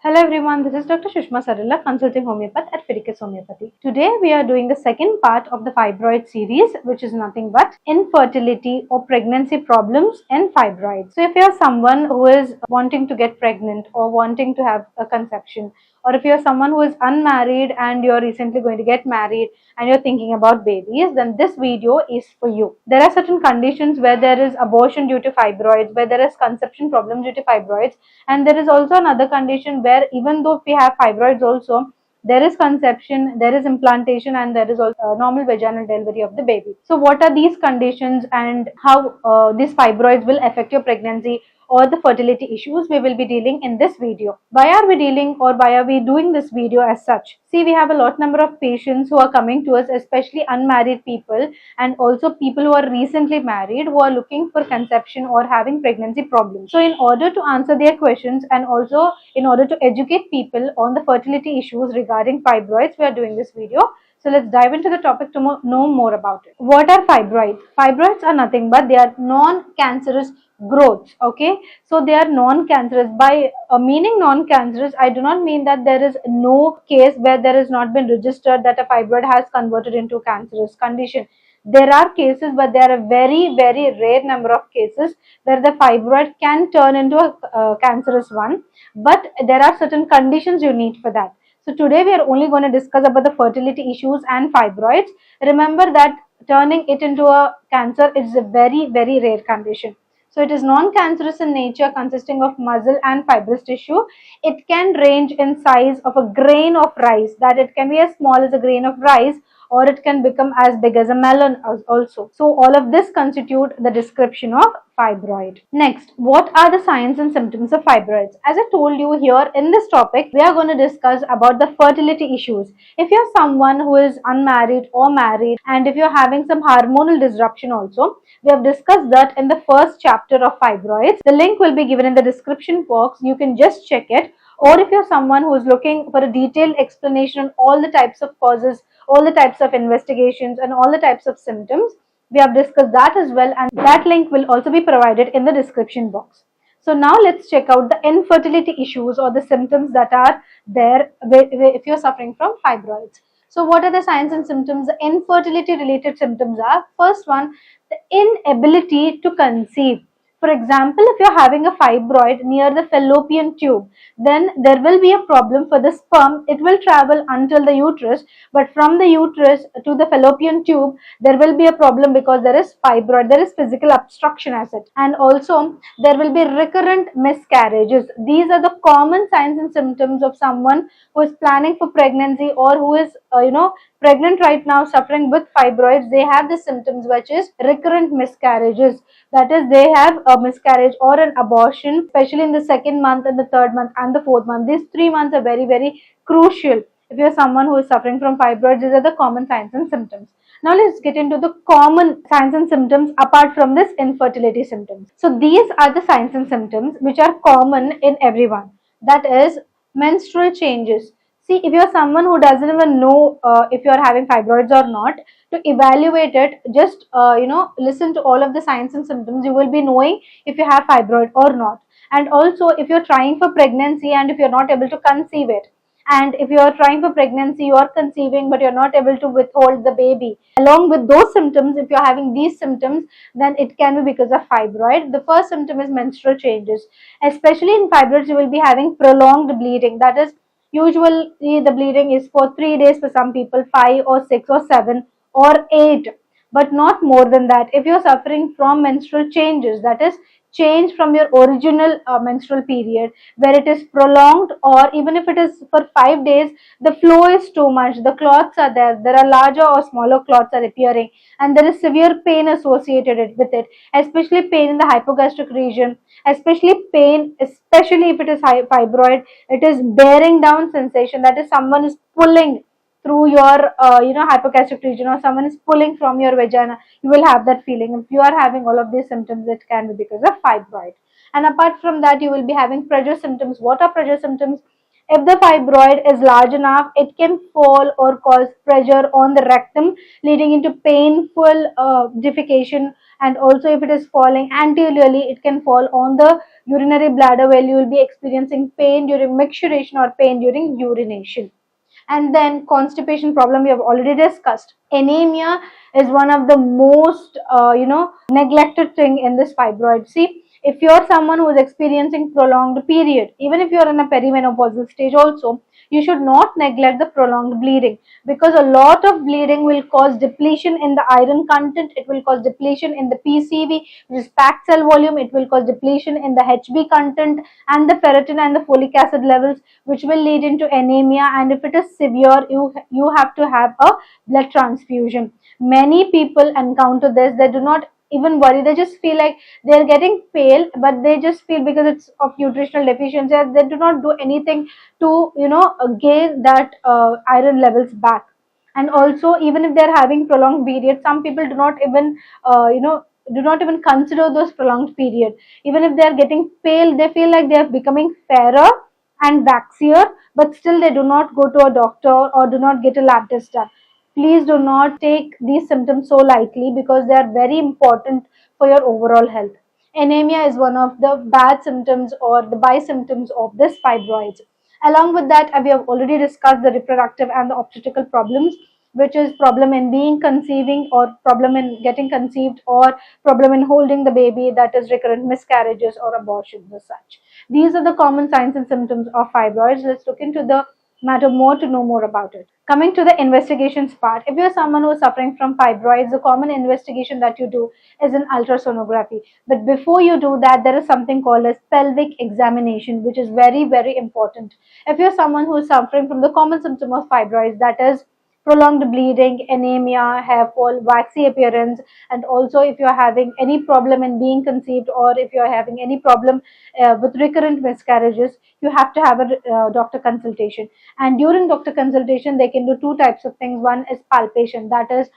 Hello everyone, this is Dr. Shushma Sarila, consulting homeopath at Fidelis Homeopathy. Today we are doing the second part of the fibroid series, which is nothing but infertility or pregnancy problems in fibroids. So if you are someone who is wanting to get pregnant or wanting to have a conception, or if you're someone who is unmarried and you're recently going to get married and you're thinking about babies, then this video is for you. There are certain conditions where there is abortion due to fibroids, where there is conception problem due to fibroids, and there is also another condition where even though we have fibroids also, there is conception, there is implantation, and there is also normal vaginal delivery of the baby. So what are these conditions and how these fibroids will affect your pregnancy or the fertility issues we will be dealing in this video. Why are we dealing or why are we doing this video as such? See, we have a lot number of patients who are coming to us, especially unmarried people and also people who are recently married who are looking for conception or having pregnancy problems. So in order to answer their questions and also in order to educate people on the fertility issues regarding fibroids, we are doing this video. So let's dive into the topic to know more about it. What are fibroids? Fibroids are nothing but they are non-cancerous growths. Okay, so they are non-cancerous. By meaning non-cancerous, I do not mean that there is no case where there has not been registered that a fibroid has converted into cancerous condition. There are cases, but there are a very rare number of cases where the fibroid can turn into a cancerous one, but there are certain conditions you need for that. So today we are only going to discuss about the fertility issues and fibroids. Remember that turning it into a cancer is a very rare condition. So it is non-cancerous in nature, consisting of muscle and fibrous tissue. It can range in size of a grain of rice, that it can be as small as a grain of rice or it can become as big as a melon also. So all of this constitute the description of fibroid. Next, what are the signs and symptoms of fibroids? As I told you, here in this topic, we are going to discuss about the fertility issues. If you're someone who is unmarried or married, and if you're having some hormonal disruption also, we have discussed that in the first chapter of fibroids. The link will be given in the description box. You can just check it. Or if you're someone who is looking for a detailed explanation on all the types of causes, all the types of investigations, and all the types of symptoms, we have discussed that as well, and that link will also be provided in the description box. So now let's check out the infertility issues or the symptoms that are there if you're suffering from fibroids. So what are the signs and symptoms? The infertility related symptoms are, first one, the inability to conceive. For example, if you're having a fibroid near the fallopian tube, then there will be a problem for the sperm. It will travel until the uterus, but from the uterus to the fallopian tube, there will be a problem because there is fibroid, there is physical obstruction as it. And also, there will be recurrent miscarriages. These are the common signs and symptoms of someone who is planning for pregnancy or who is, pregnant right now suffering with fibroids. They have the symptoms which is recurrent miscarriages. That is, they have a miscarriage or an abortion, especially in the second month and the third month and the fourth month. These 3 months are very crucial. If you're someone who is suffering from fibroids, these are the common signs and symptoms. Now let's get into the common signs and symptoms apart from this infertility symptoms. So these are the signs and symptoms which are common in everyone. That is menstrual changes. See, if you're someone who doesn't even know if you're having fibroids or not, to evaluate it, just listen to all of the signs and symptoms. You will be knowing if you have fibroid or not. And also, if you're trying for pregnancy and if you're not able to conceive it, and if you are trying for pregnancy, you are conceiving but you're not able to withhold the baby, along with those symptoms, if you're having these symptoms, then it can be because of fibroid. The first symptom is menstrual changes. Especially in fibroids, you will be having prolonged bleeding. That is, usually the bleeding is for 3 days for some people, 5 or 6 or 7 or 8, but not more than that. If you're suffering from menstrual changes, that is change from your original menstrual period, where it is prolonged, or even if it is for 5 days, the flow is too much, the clots are there are larger or smaller clots are appearing, and there is severe pain associated with it, especially pain in the hypogastric region, especially if it is fibroid, it is bearing down sensation, that is someone is pulling through your hypogastric region, or someone is pulling from your vagina. You will have that feeling. If you are having all of these symptoms, it can be because of fibroid. And apart from that, you will be having pressure symptoms. What are pressure symptoms? If the fibroid is large enough, it can fall or cause pressure on the rectum, leading into painful defecation. And also, if it is falling anteriorly, it can fall on the urinary bladder where you will be experiencing pain during micturition or pain during urination. And then constipation problem we have already discussed. Anemia is one of the most neglected thing in this fibroid. See, if you're someone who is experiencing prolonged period, even if you're in a perimenopausal stage also, you should not neglect the prolonged bleeding, because a lot of bleeding will cause depletion in the iron content, it will cause depletion in the PCV, which is packed cell volume, it will cause depletion in the HB content and the ferritin and the folic acid levels, which will lead into anemia. And if it is severe, you have to have a blood transfusion. Many people encounter this, they do not even worry, they just feel like they're getting pale, but they just feel because it's of nutritional deficiency, they do not do anything to gain that iron levels back. And also, even if they're having prolonged periods, some people do not even do not even consider those prolonged period. Even if they're getting pale, they feel like they're becoming fairer and waxier, but still they do not go to a doctor or do not get a lab test done. Please do not take these symptoms so lightly, because they are very important for your overall health. Anemia is one of the bad symptoms or the by symptoms of this fibroids. Along with that, we have already discussed the reproductive and the obstetrical problems, which is problem in being conceiving or problem in getting conceived or problem in holding the baby, that is recurrent miscarriages or abortions as such. These are the common signs and symptoms of fibroids. Let's look into the matter more to know more about it. Coming to the investigations part, if you're someone who is suffering from fibroids, the common investigation that you do is an ultrasonography. But before you do that, there is something called as pelvic examination, which is very, very important. If you're someone who is suffering from the common symptom of fibroids, that is prolonged bleeding, anemia, hair fall, waxy appearance, and also if you're having any problem in being conceived, or if you're having any problem with recurrent miscarriages, you have to have a doctor consultation. And during doctor consultation, they can do two types of things. One is palpation, that is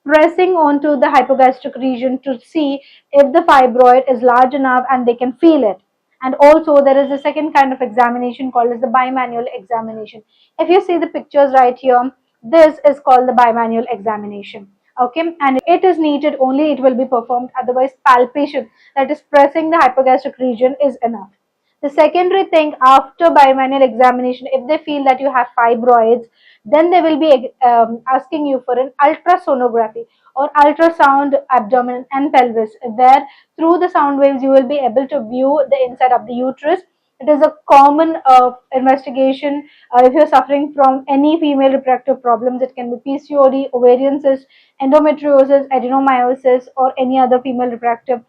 pressing onto the hypogastric region to see if the fibroid is large enough and they can feel it. And also there is a second kind of examination called as the bimanual examination. If you see the pictures right here, this is called the bimanual examination. Okay, and it is needed only it will be performed, otherwise palpation, that is pressing the hypogastric region, is enough. The secondary thing after bimanual examination, if they feel that you have fibroids, then they will be asking you for an ultrasonography or ultrasound abdomen and pelvis, where through the sound waves you will be able to view the inside of the uterus. It is a common investigation if you're suffering from any female reproductive problems. It can be PCOD, ovarian cyst, endometriosis, adenomyosis, or any other female reproductive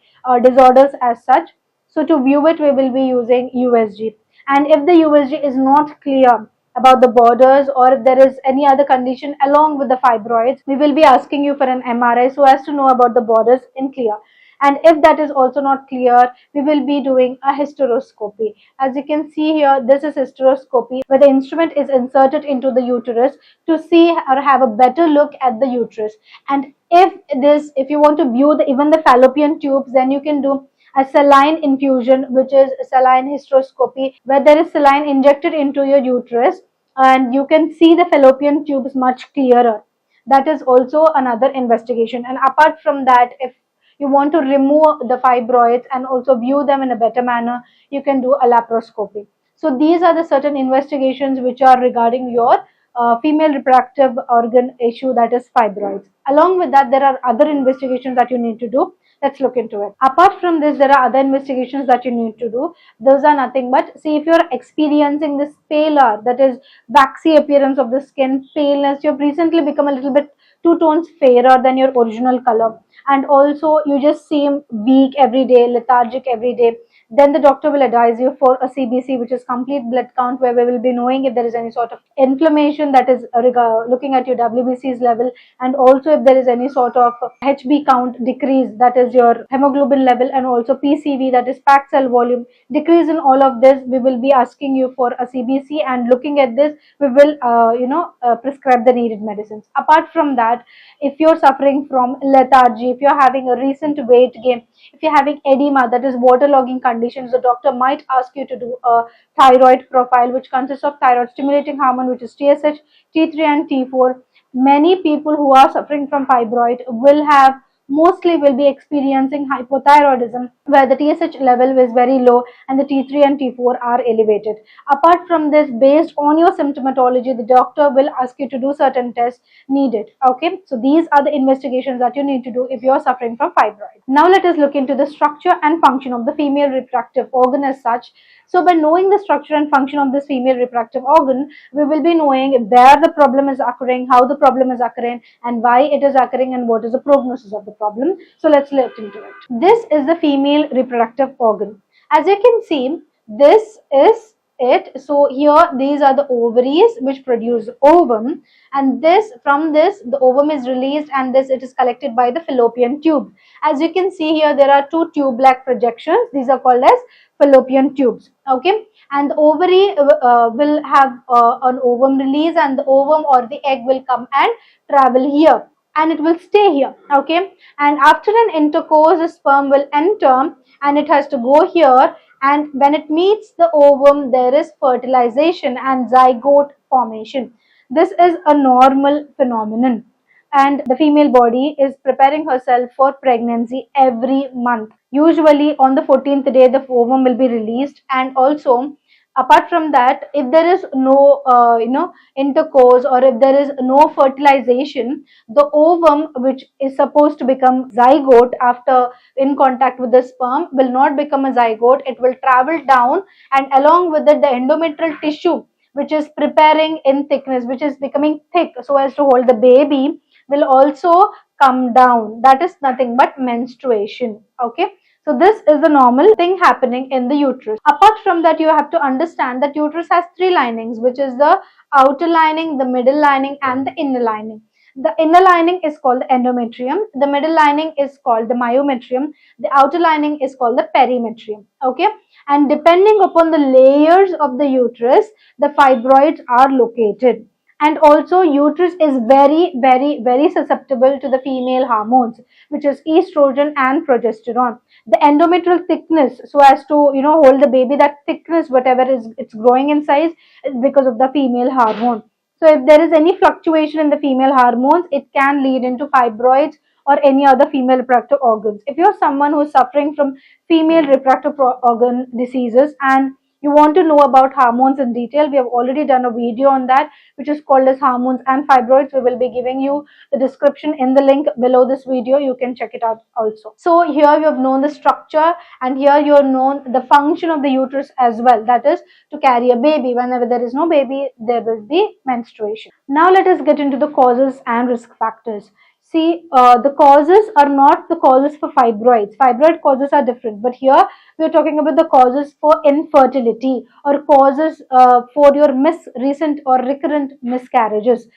disorders as such. So to view it, we will be using USG. And if the USG is not clear about the borders, or if there is any other condition along with the fibroids, we will be asking you for an MRI so as to know about the borders in clear. And if that is also not clear, we will be doing a hysteroscopy. As you can see here, this is hysteroscopy, where the instrument is inserted into the uterus to see or have a better look at the uterus. And if you want to view even the fallopian tubes, then you can do a saline infusion, which is saline hysteroscopy, where there is saline injected into your uterus and you can see the fallopian tubes much clearer. That is also another investigation. And apart from that, if you want to remove the fibroids and also view them in a better manner, you can do a laparoscopy. So these are the certain investigations which are regarding your female reproductive organ issue, that is fibroids. Along with that, there are other investigations that you need to do. Let's look into it. Apart from this, there are other investigations that you need to do. Those are nothing but, see, if you're experiencing this pallor, that is waxy appearance of the skin, paleness, you've recently become a little bit 2 tones fairer than your original color, and also you just seem weak every day, lethargic every day, then the doctor will advise you for a CBC, which is complete blood count, where we will be knowing if there is any sort of inflammation, that is looking at your WBC's level, and also if there is any sort of HB count decrease, that is your hemoglobin level, and also PCV, that is packed cell volume decrease. In all of this, we will be asking you for a CBC, and looking at this, we will prescribe the needed medicines. Apart from that, if you're suffering from lethargy, if you're having a recent weight gain, if you're having edema, that is waterlogging conditions, the doctor might ask you to do a thyroid profile, which consists of thyroid stimulating hormone, which is TSH, T3 and T4. Many people who are suffering from fibroid will have mostly will be experiencing hypothyroidism, where the TSH level is very low and the T3 and T4 are elevated. Apart from this, based on your symptomatology, the doctor will ask you to do certain tests needed. Okay, so these are the investigations that you need to do if you are suffering from fibroid. Now let us look into the structure and function of the female reproductive organ as such. So by knowing the structure and function of this female reproductive organ, we will be knowing where the problem is occurring, how the problem is occurring, and why it is occurring, and what is the prognosis of the problem. So let's look into it. This is the female reproductive organ. As you can see, this is it. So here these are the ovaries which produce ovum, and this, from this, the ovum is released, and this, it is collected by the fallopian tube. As you can see here, there are two tube-like projections. These are called as fallopian tubes. Okay, and the ovary will have an ovum release, and the ovum or the egg will come and travel here, and it will stay here. Okay, and after an intercourse, the sperm will enter and it has to go here, and when it meets the ovum, there is fertilization and zygote formation. This is a normal phenomenon, and the female body is preparing herself for pregnancy every month. Usually on the 14th day the ovum will be released, and also apart from that, if there is no intercourse, or if there is no fertilization, the ovum, which is supposed to become zygote after in contact with the sperm, will not become a zygote. It will travel down, and along with it the endometrial tissue, which is preparing in thickness, which is becoming thick so as to hold the baby, will also come down. That is nothing but menstruation. Okay, so this is the normal thing happening in the uterus. Apart from that, you have to understand that uterus has three linings, which is the outer lining, the middle lining, and the inner lining. The inner lining is called the endometrium, the middle lining is called the myometrium, the outer lining is called the perimetrium. Okay, and depending upon the layers of the uterus, the fibroids are located. And also uterus is very susceptible to the female hormones, which is estrogen and progesterone. The endometrial thickness, so as to hold the baby, that thickness, whatever is it's growing in size, is because of the female hormone. So if there is any fluctuation in the female hormones, it can lead into fibroids or any other female reproductive organs. If you're someone who is suffering from female reproductive organ diseases and you want to know about hormones in detail, we have already done a video on that, which is called as hormones and fibroids. We will be giving you the description in the link below this video. You can check it out also. So here you have known the structure, and here you have known the function of the uterus as well, that is to carry a baby. Whenever there is no baby, there will be menstruation. Now let us get into the causes and risk factors. See, the causes are not the causes for fibroids. Fibroid causes are different, but here we are talking about the causes for infertility, or causes for your recent or recurrent miscarriages.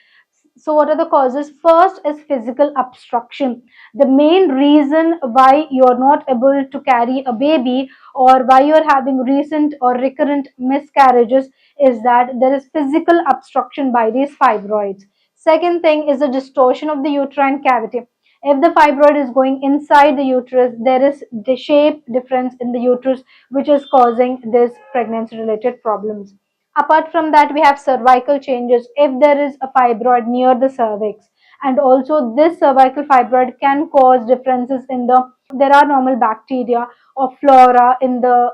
So what are the causes? First is physical obstruction. The main reason why you are not able to carry a baby, or why you are having recent or recurrent miscarriages, is that there is physical obstruction by these fibroids. Second thing is the distortion of the uterine cavity. If the fibroid is going inside the uterus, there is the shape difference in the uterus, which is causing this pregnancy related problems. Apart from that, we have cervical changes if there is a fibroid near the cervix, and also this cervical fibroid can cause differences in there are normal bacteria or flora in the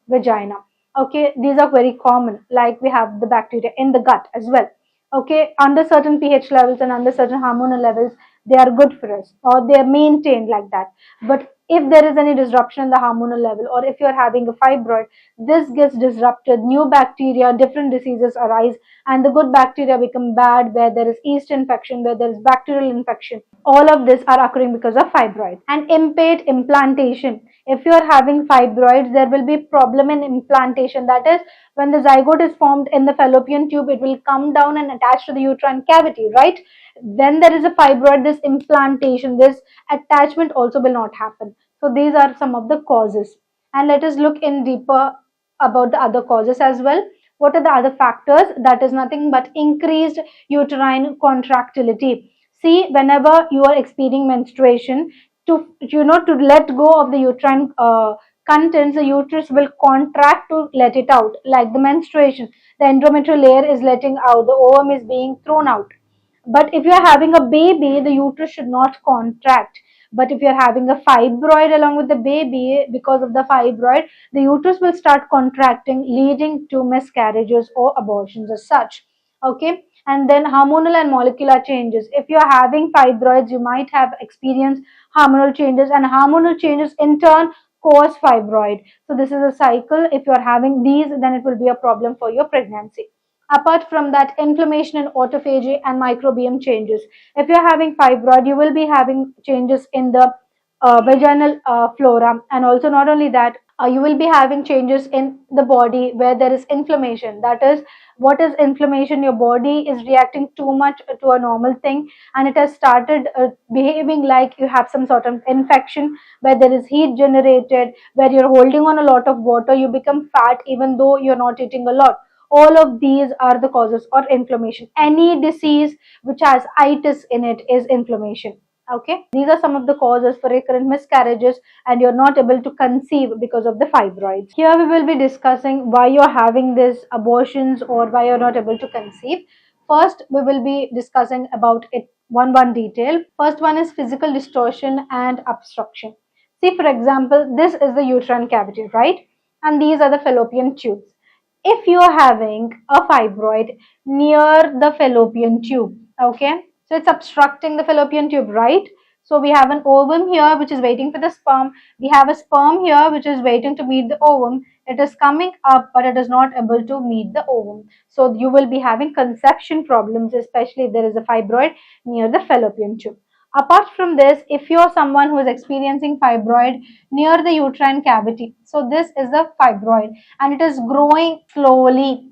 vagina. Okay, these are very common, like we have the bacteria in the gut as well. Okay, under certain pH levels and under certain hormonal levels, they are good for us, or they are maintained like that. But if there is any disruption in the hormonal level, or if you are having a fibroid, this gets disrupted, new bacteria, different diseases arise, and the good bacteria become bad, where there is yeast infection, where there is bacterial infection. All of this are occurring because of fibroid. And impaired implantation. If you are having fibroids, there will be problem in implantation. That is, when the zygote is formed in the fallopian tube, it will come down and attach to the uterine cavity, right? When there is a fibroid, this implantation, this attachment also will not happen. So these are some of the causes. And let us look in deeper about the other causes as well. What are the other factors? That is nothing but increased uterine contractility. See, whenever you are experiencing menstruation, to let go of the uterine contents, the uterus will contract to let it out. Like the menstruation, the endometrial layer is letting out, the ovum is being thrown out. But if you are having a baby, the uterus should not contract. But if you're having a fibroid along with the baby, because of the fibroid, the uterus will start contracting, leading to miscarriages or abortions as such. Okay. And then hormonal and molecular changes. If you're having fibroids, you might have experienced hormonal changes, and hormonal changes in turn cause fibroid. So this is a cycle. If you're having these, then it will be a problem for your pregnancy. Apart from that, inflammation in autophagy and microbiome changes. If you're having fibroid, you will be having changes in the vaginal flora, and also not only that, you will be having changes in the body where there is inflammation. That is, what is inflammation? Your body is reacting too much to a normal thing, and it has started behaving like you have some sort of infection, where there is heat generated, where you're holding on a lot of water, you become fat even though you're not eating a lot. All of these are the causes of inflammation. Any disease which has itis in it is inflammation. Okay, these are some of the causes for recurrent miscarriages, and you're not able to conceive because of the fibroids. Here we will be discussing why you're having these abortions or why you're not able to conceive. First, we will be discussing about it one detail. First one is physical distortion and obstruction. See, for example, this is the uterine cavity, right? And these are the fallopian tubes. If you are having a fibroid near the fallopian tube, okay, so it's obstructing the fallopian tube, right? So we have an ovum here which is waiting for the sperm. We have a sperm here which is waiting to meet the ovum. It is coming up, but it is not able to meet the ovum. So you will be having conception problems, especially if there is a fibroid near the fallopian tube. Apart from this, if you're someone who is experiencing fibroid near the uterine cavity, so this is the fibroid and it is growing slowly.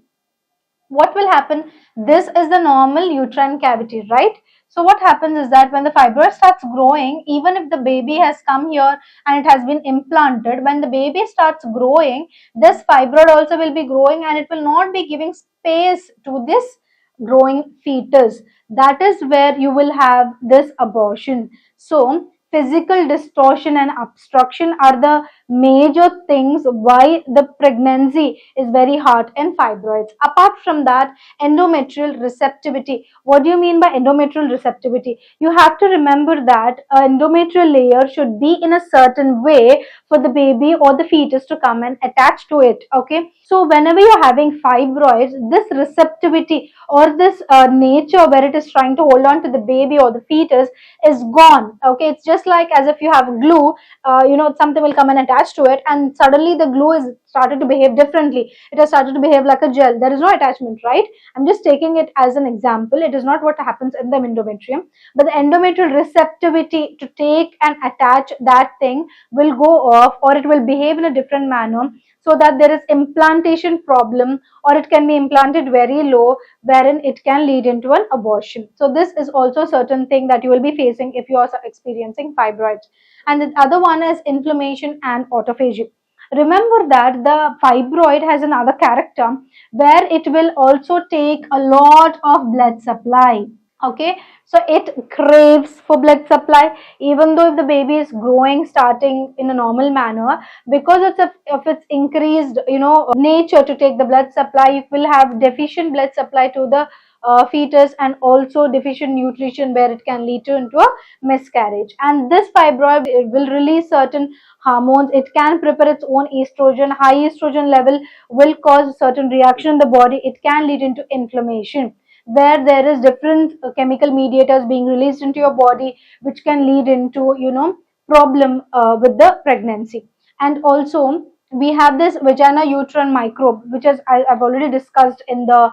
What will happen? This is the normal uterine cavity, right? So what happens is that when the fibroid starts growing, even if the baby has come here and it has been implanted, when the baby starts growing, this fibroid also will be growing and it will not be giving space to this growing fetus. That is where you will have this abortion. So physical distortion and obstruction are the major things why the pregnancy is very hard in fibroids. Apart from that, endometrial receptivity. What do you mean by endometrial receptivity? You have to remember that an endometrial layer should be in a certain way for the baby or the fetus to come and attach to it. Okay, so whenever you're having fibroids, this receptivity or this nature where it is trying to hold on to the baby or the fetus is gone. Okay, it's just like as if you have glue, something will come and attach to it, and suddenly the glue is started to behave differently. It has started to behave like a gel. There is no attachment, right? I'm just taking it as an example. It is not what happens in the endometrium, but the endometrial receptivity to take and attach that thing will go off, or it will behave in a different manner, so that there is implantation problem, or it can be implanted very low, wherein it can lead into an abortion. So this is also a certain thing that you will be facing if you are experiencing fibroids. And the other one is inflammation and autophagy. Remember that the fibroid has another character where it will also take a lot of blood supply. Okay, so it craves for blood supply, even though if the baby is growing starting in a normal manner, because of its increased nature to take the blood supply, you will have deficient blood supply to the fetus, and also deficient nutrition where it can lead to into a miscarriage. And this fibroid will release certain hormones. It can prepare its own estrogen. High estrogen level will cause certain reaction in the body. It can lead into inflammation, where there is different chemical mediators being released into your body, which can lead into problem with the pregnancy. And also we have this vagina uterine microbe, which is I've already discussed in the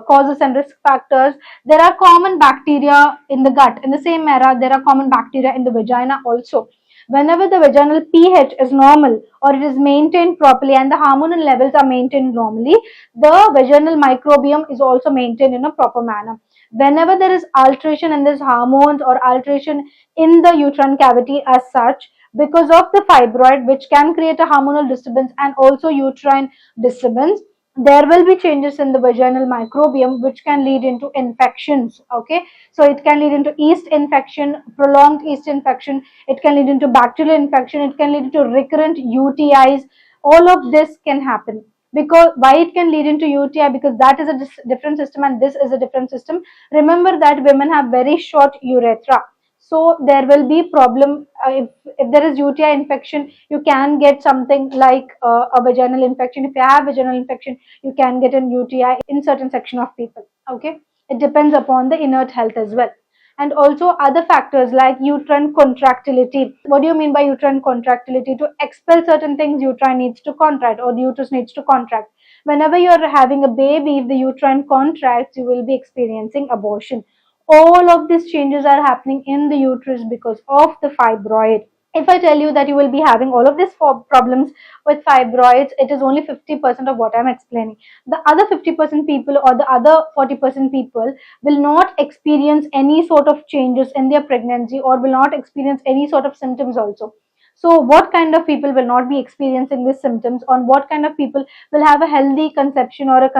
causes and risk factors. There are common bacteria in the gut. In the same manner, there are common bacteria in the vagina also. Whenever the vaginal pH is normal, or it is maintained properly, and the hormonal levels are maintained normally, the vaginal microbiome is also maintained in a proper manner. Whenever there is alteration in these hormones or alteration in the uterine cavity as such, because of the fibroid, which can create a hormonal disturbance and also uterine disturbance, there will be changes in the vaginal microbiome, which can lead into infections. Okay, so it can lead into yeast infection, prolonged yeast infection. It can lead into bacterial infection. It can lead into recurrent UTIs. All of this can happen. Because why it can lead into UTI? Because that is a different system and this is a different system. Remember that women have very short urethra. So there will be problem if there is UTI infection, you can get something like a vaginal infection. If you have vaginal infection, you can get an UTI in certain section of people. Okay, it depends upon the inert health as well. And also other factors like uterine contractility. What do you mean by uterine contractility? To expel certain things, uterine needs to contract or the uterus needs to contract. Whenever you are having a baby, if the uterine contracts, you will be experiencing abortion. All of these changes are happening in the uterus because of the fibroid. If I tell you that you will be having all of these problems with fibroids, it is only 50% of what I'm explaining. The other 50% people or the other 40% people will not experience any sort of changes in their pregnancy or will not experience any sort of symptoms also. So what kind of people will not be experiencing these symptoms? On what kind of people will have a healthy conception or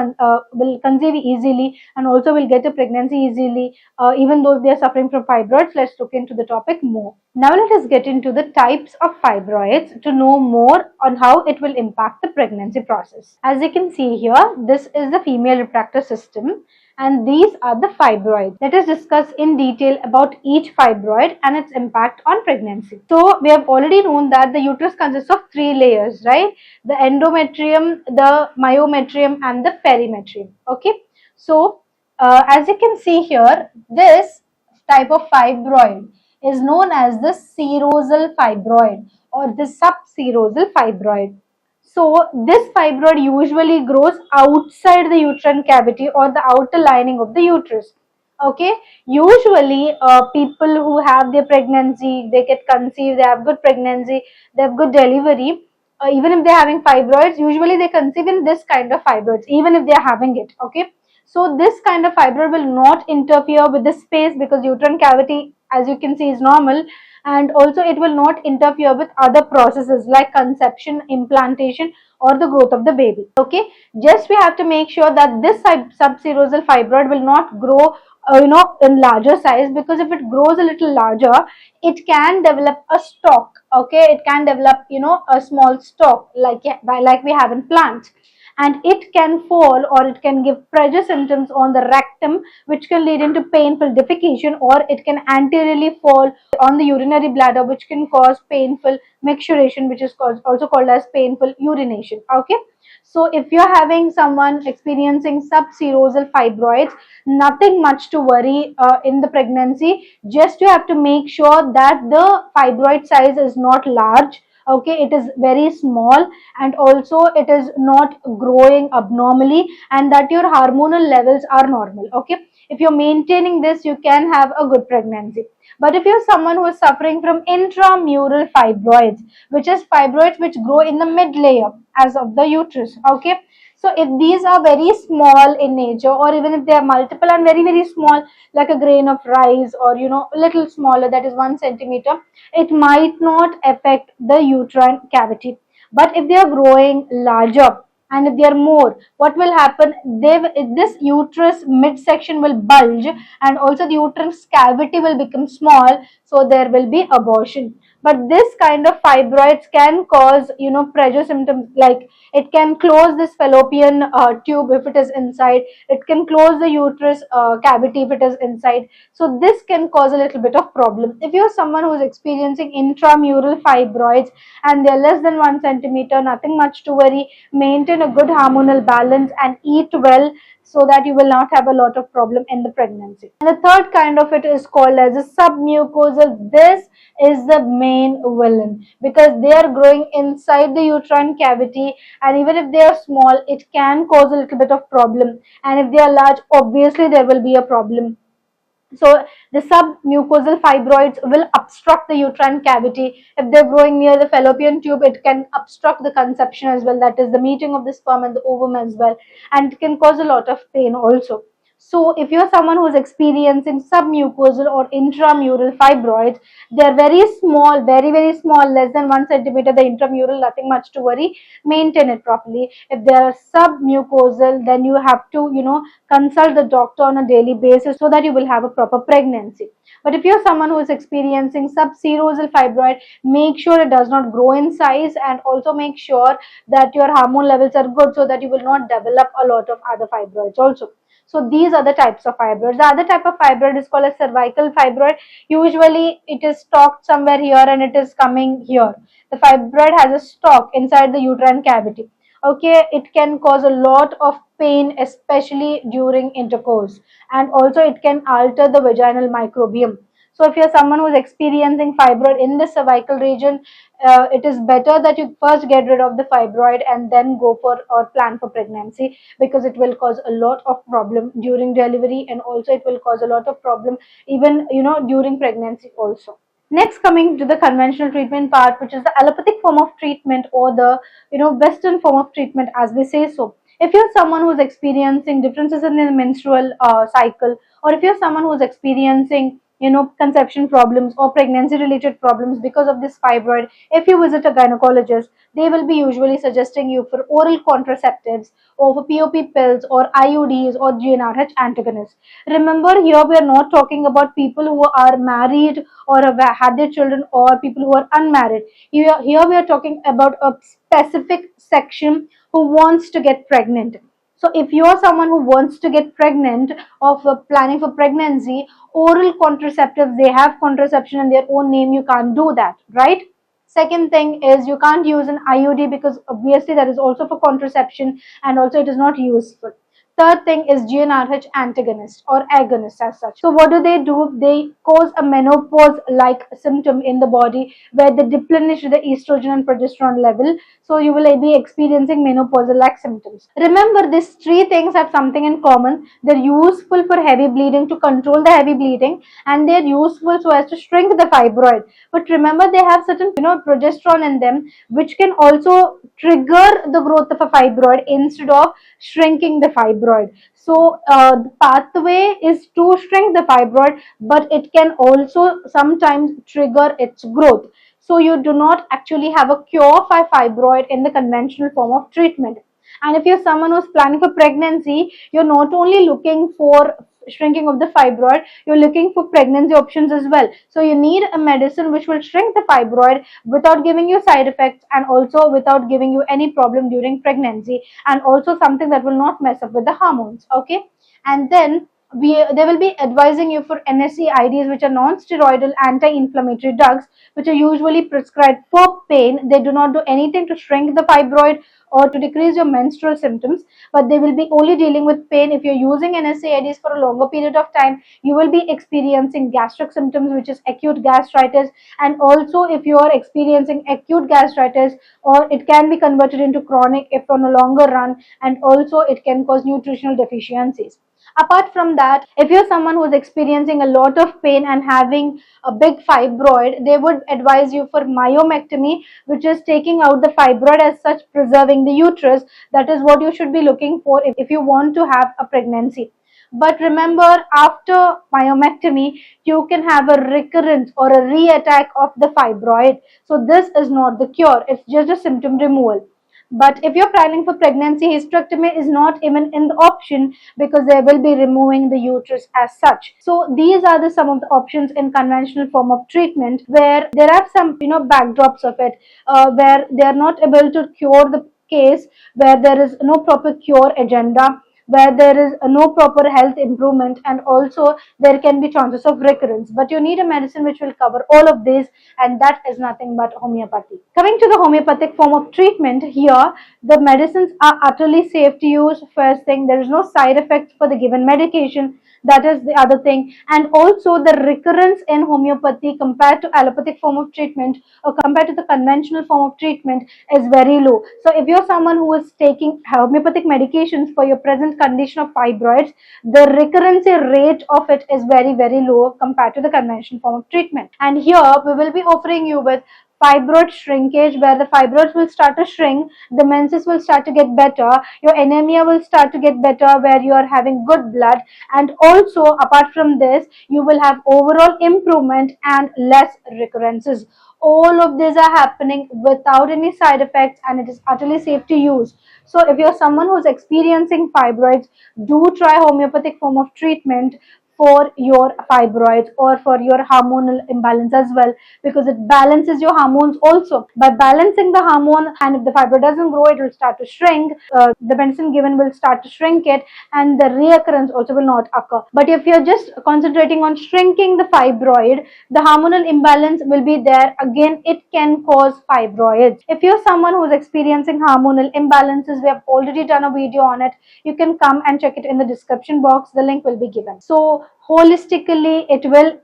will conceive easily and also will get a pregnancy easily, even though they are suffering from fibroids? Let's look into the topic more. Now let us get into the types of fibroids to know more on how it will impact the pregnancy process. As you can see here, this is the female reproductive system and these are the fibroids. Let us discuss in detail about each fibroid and its impact on pregnancy. So we have already known that the uterus consists of three layers, right? The endometrium, the myometrium and the perimetrium. Okay. So as you can see here, this type of fibroid is known as the serosal fibroid or the subserosal fibroid. So this fibroid usually grows outside the uterine cavity or the outer lining of the uterus. Okay, usually people who have their pregnancy, they get conceived, they have good pregnancy, they have good delivery. Even if they're having fibroids, usually they conceive in this kind of fibroids, even if they're having it. Okay, so this kind of fibroid will not interfere with the space because uterine cavity, as you can see, is normal, and also it will not interfere with other processes like conception, implantation or the growth of the baby. Okay, just we have to make sure that this subserosal fibroid will not grow in larger size, because if it grows a little larger, it can develop a stalk. Okay, it can develop a small stalk like we have in plants, and it can fall or it can give pressure symptoms on the rectum, which can lead into painful defecation, or it can anteriorly fall on the urinary bladder, which can cause painful micturition, which is also called as painful urination. Okay, so if you're having someone experiencing subserosal fibroids, nothing much to worry in the pregnancy. Just you have to make sure that the fibroid size is not large. Okay, it is very small, and also it is not growing abnormally, and that your hormonal levels are normal. Okay, if you're maintaining this, you can have a good pregnancy. But if you're someone who is suffering from intramural fibroids, which is fibroids which grow in the mid layer as of the uterus, okay, so if these are very small in nature, or even if they are multiple and very very small, like a grain of rice, or a little smaller, that is 1 centimeter, it might not affect the uterine cavity. But if they are growing larger and if they are more, what will happen? This uterus midsection will bulge, and also the uterus cavity will become small, so there will be abortion. But this kind of fibroids can cause pressure symptoms, like it can close this fallopian tube if it is inside, it can close the uterus cavity if it is inside. So this can cause a little bit of problem. If you're someone who is experiencing intramural fibroids and they're less than 1 centimeter, nothing much to worry. Maintain a good hormonal balance and eat well, so that you will not have a lot of problem in the pregnancy. And the third kind of it is called as a submucosal. This is the main villain, because they are growing inside the uterine cavity, and even if they are small, it can cause a little bit of problem, and if they are large, obviously there will be a problem. So the submucosal fibroids will obstruct the uterine cavity. If they're growing near the fallopian tube, it can obstruct the conception as well, that is the meeting of the sperm and the ovum as well, and it can cause a lot of pain also. So if you're someone who's experiencing submucosal or intramural fibroids, they're very small, very very small, less than 1 centimeter, the intramural, nothing much to worry. Maintain it properly. If they are submucosal, then you have to consult the doctor on a daily basis, so that you will have a proper pregnancy. But if you're someone who is experiencing subserosal fibroid, make sure it does not grow in size, and also make sure that your hormone levels are good, so that you will not develop a lot of other fibroids also. So these other types of fibroids. The other type of fibroid is called a cervical fibroid. Usually it is stocked somewhere here and it is coming here. The fibroid has a stalk inside the uterine cavity. Okay, it can cause a lot of pain, especially during intercourse, and also it can alter the vaginal microbiome. So if you're someone who's experiencing fibroid in the cervical region, it is better that you first get rid of the fibroid and then go for or plan for pregnancy, because it will cause a lot of problem during delivery, and also it will cause a lot of problem even during pregnancy also. Next, coming to the conventional treatment part, which is the allopathic form of treatment, or the Western form of treatment, as we say so. If you're someone who's experiencing differences in the menstrual cycle, or if you're someone who's experiencing conception problems or pregnancy related problems because of this fibroid, if you visit a gynecologist, they will be usually suggesting you for oral contraceptives, or for POP pills, or IUDs, or GnRH antagonists. Remember, here we are not talking about people who are married or have had their children, or people who are unmarried. Here we are talking about a specific section who wants to get pregnant. So if you're someone who wants to get pregnant, or planning for pregnancy, oral contraceptives, they have contraception in their own name, you can't do that, right? Second thing is, you can't use an IUD, because obviously that is also for contraception and also it is not useful. Third thing is GnRH antagonist or agonist as such. So what do? They cause a menopause-like symptom in the body, where they deplenish the estrogen and progesterone level. So you will be experiencing menopausal-like symptoms. Remember, these three things have something in common. They're useful for heavy bleeding, to control the heavy bleeding, and they're useful so as to shrink the fibroid. But remember, they have certain progesterone in them, which can also trigger the growth of a fibroid instead of shrinking the fibroid. So the pathway is to shrink the fibroid, but it can also sometimes trigger its growth. So you do not actually have a cure for fibroid in the conventional form of treatment. And if you're someone who's planning for pregnancy, you're not only looking for shrinking of the fibroid, you're looking for pregnancy options as well. So you need a medicine which will shrink the fibroid without giving you side effects, and also without giving you any problem during pregnancy, and also something that will not mess up with the hormones. Okay, and then they will be advising you for NSAIDs, which are non-steroidal anti-inflammatory drugs, which are usually prescribed for pain. They do not do anything to shrink the fibroid or to decrease your menstrual symptoms, but they will be only dealing with pain. If you're using NSAIDs for a longer period of time, you will be experiencing gastric symptoms, which is acute gastritis, and also if you are experiencing acute gastritis, or it can be converted into chronic if on a longer run, and also it can cause nutritional deficiencies. Apart from that, if you're someone who's experiencing a lot of pain and having a big fibroid, they would advise you for myomectomy, which is taking out the fibroid as such, preserving the uterus. That is what you should be looking for if you want to have a pregnancy. But remember, after myomectomy, you can have a recurrence or a re-attack of the fibroid. So this is not the cure, it's just a symptom removal. But if you're planning for pregnancy, hysterectomy is not even in the option, because they will be removing the uterus as such. So these are some of the options in conventional form of treatment, where there are some backdrops of it, where they are not able to cure the case, where there is no proper cure agenda, where there is no proper health improvement, and also there can be chances of recurrence. But you need a medicine which will cover all of this, and that is nothing but homeopathy. Coming to the homeopathic form of treatment, here the medicines are utterly safe to use. First thing, there is no side effects for the given medication. That is the other thing. And also the recurrence in homeopathy compared to allopathic form of treatment, or compared to the conventional form of treatment, is very low. So if you're someone who is taking homeopathic medications for your present condition of fibroids, the recurrence rate of it is very, very low compared to the conventional form of treatment. And here we will be offering you with fibroid shrinkage, where the fibroids will start to shrink, the menses will start to get better, your anemia will start to get better, where you are having good blood, and also apart from this, you will have overall improvement and less recurrences. All of these are happening without any side effects, and it is utterly safe to use. So if you're someone who's experiencing fibroids, do try homeopathic form of treatment for your fibroids or for your hormonal imbalance as well, because it balances your hormones also. By balancing the hormone, and if the fibroid doesn't grow, it will start to shrink. The medicine given will start to shrink it, and the reoccurrence also will not occur. But if you're just concentrating on shrinking the fibroid, the hormonal imbalance will be there. Again, it can cause fibroids. If you're someone who's experiencing hormonal imbalances, we have already done a video on it. You can come and check it in the description box. The link will be given. So holistically, it will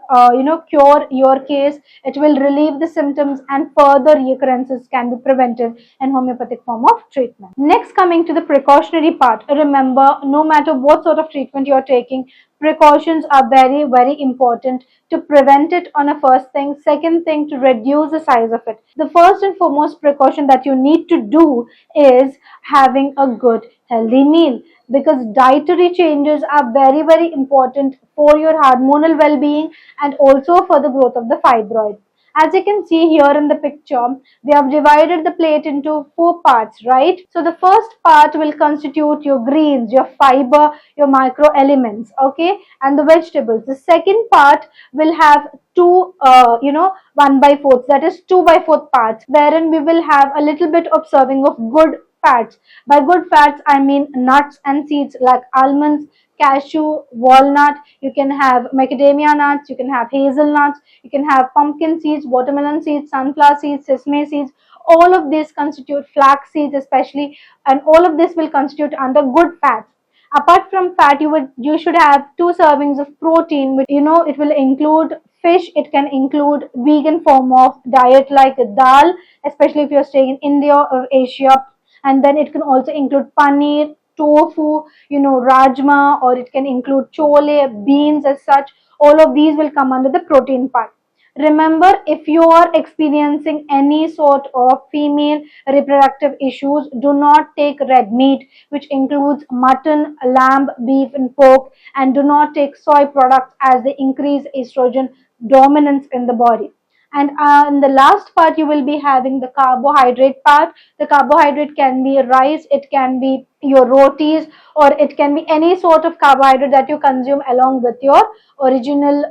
cure your case. It will relieve the symptoms, and further recurrences can be prevented in homeopathic form of treatment. Next, coming to the precautionary part, remember, no matter what sort of treatment you're taking, precautions are very, very important to prevent it on a first thing. Second thing, to reduce the size of it. The first and foremost precaution that you need to do is having a good healthy meal, because dietary changes are very, very important for your hormonal well-being and also for the growth of the fibroid. As you can see here in the picture, we have divided the plate into 4 parts, right? So the first part will constitute your greens, your fiber, your micro elements, okay, and the vegetables. The second part will have two, 1/4, that is 2/4 parts, wherein we will have a little bit of serving of good fats. By good fats, I mean nuts and seeds like almonds, cashew, walnut. You can have macadamia nuts, you can have hazelnuts, you can have pumpkin seeds, watermelon seeds, sunflower seeds, sesame seeds. All of these constitute flax seeds especially, and all of this will constitute under good fats. Apart from fat, you should have 2 servings of protein, which it will include fish. It can include vegan form of diet like dal, especially if you're staying in India or Asia. And then it can also include paneer, tofu, rajma, or it can include chole, beans as such. All of these will come under the protein part. Remember, if you are experiencing any sort of female reproductive issues, do not take red meat, which includes mutton, lamb, beef, and pork, and do not take soy products as they increase estrogen dominance in the body. And in the last part, you will be having the carbohydrate part. The carbohydrate can be rice, it can be your rotis, or it can be any sort of carbohydrate that you consume along with your original,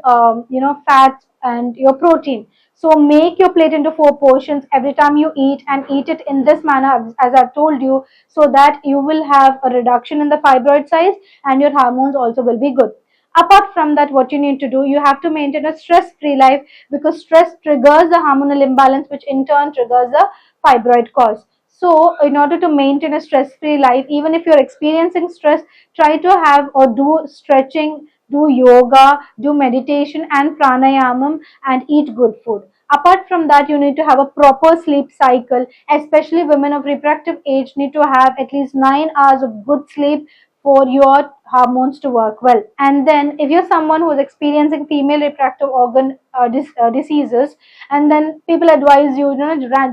fats and your protein. So make your plate into 4 portions every time you eat, and eat it in this manner as I've told you, so that you will have a reduction in the fibroid size and your hormones also will be good. Apart from that, what you need to do, you have to maintain a stress-free life, because stress triggers the hormonal imbalance, which in turn triggers the fibroid cause. So, in order to maintain a stress-free life, even if you're experiencing stress, try to have or do stretching, do yoga, do meditation and pranayamam, and eat good food. Apart from that, you need to have a proper sleep cycle. Especially women of reproductive age need to have at least 9 hours of good sleep for your hormones to work well. And then if you're someone who is experiencing female reproductive organ diseases, and then people advise you,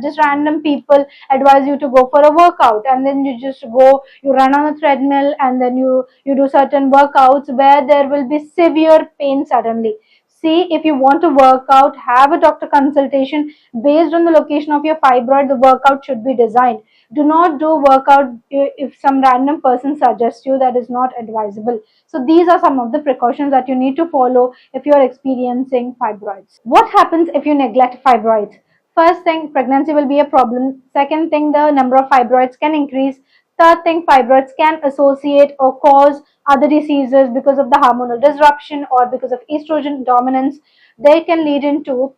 just random people advise you to go for a workout, and then you just go, you run on a treadmill, and then you do certain workouts where there will be severe pain suddenly. See, if you want to work out, have a doctor consultation. Based on the location of your fibroid, the workout should be designed. Do not do workout if some random person suggests you. That is not advisable. So these are some of the precautions that you need to follow if you are experiencing fibroids. What happens if you neglect fibroids? First thing, pregnancy will be a problem. Second thing, the number of fibroids can increase. Third thing, fibroids can associate or cause other diseases because of the hormonal disruption or because of estrogen dominance. They can lead into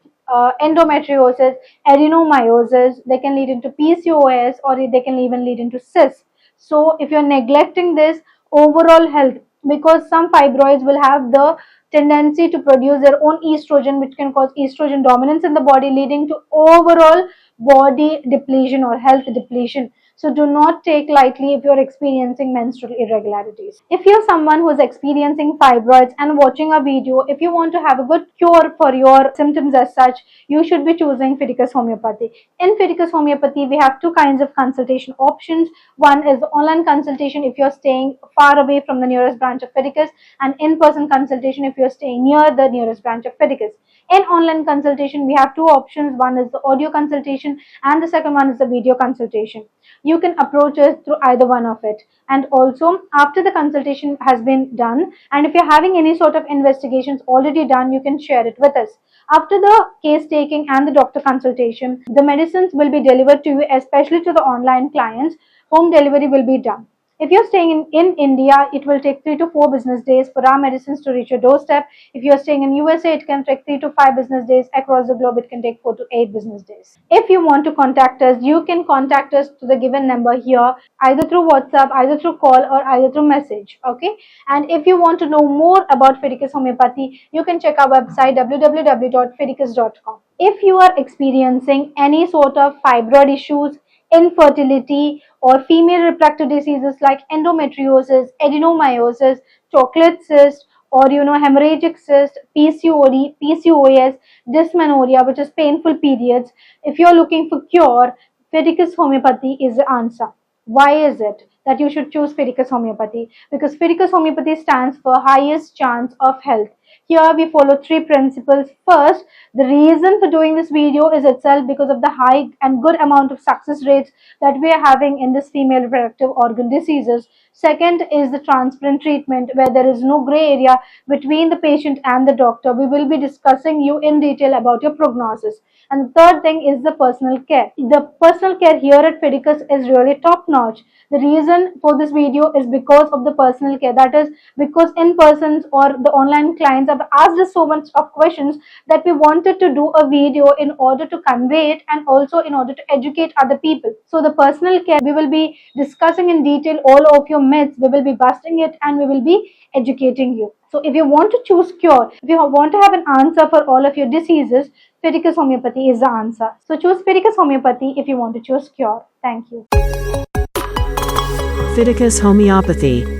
endometriosis, adenomyosis, they can lead into PCOS, or they can even lead into cysts. So if you're neglecting this, overall health, because some fibroids will have the tendency to produce their own estrogen, which can cause estrogen dominance in the body, leading to overall body depletion or health depletion. So do not take lightly if you're experiencing menstrual irregularities. If you're someone who is experiencing fibroids and watching a video, if you want to have a good cure for your symptoms as such, you should be choosing Fiticus Homeopathy. In Fiticus Homeopathy, we have 2 kinds of consultation options. One is online consultation if you're staying far away from the nearest branch of Fiticus, and in-person consultation if you're staying near the nearest branch of Fiticus. In online consultation, we have 2 options. One is the audio consultation and the second one is the video consultation. you can approach us through either one of it. And also, after the consultation has been done, and if you're having any sort of investigations already done, you can share it with us. After the case taking and the doctor consultation, the medicines will be delivered to you, especially to the online clients. Home delivery will be done. If you're staying in India, it will take 3 to 4 business days for our medicines to reach your doorstep. If you're staying in USA, it can take 3 to 5 business days. Across the globe, it can take 4 to 8 business days. If you want to contact us, you can contact us to the given number here, either through WhatsApp, either through call, or either through message. Okay. And if you want to know more about Fiticus Homeopathy, you can check our website www.fiticus.com. If you are experiencing any sort of fibroid issues, infertility, or female reproductive diseases like endometriosis, adenomyosis, chocolate cyst, or hemorrhagic cyst, PCOD, PCOS, dysmenorrhea, which is painful periods, if you're looking for cure, Fiticus Homeopathy is the answer. Why is it that you should choose Fiticus Homeopathy? Because Fiticus Homeopathy stands for highest chance of health. Here we follow 3 principles. First, the reason for doing this video is itself because of the high and good amount of success rates that we are having in this female reproductive organ diseases. Second is the transparent treatment, where there is no gray area between the patient and the doctor. We will be discussing you in detail about your prognosis. And the third thing is the personal care. The personal care here at Fiticus is really top notch. The reason for this video is because of the personal care. That is because in persons or the online clients have asked us so much of questions that we wanted to do a video in order to convey it and also in order to educate other people. So the personal care, we will be discussing in detail all of your myths. We will be busting it and we will be educating you. So if you want to choose cure, if you want to have an answer for all of your diseases, Fiticus Homeopathy is the answer. So choose Fiticus Homeopathy if you want to choose cure. Thank you. Fiticus Homeopathy.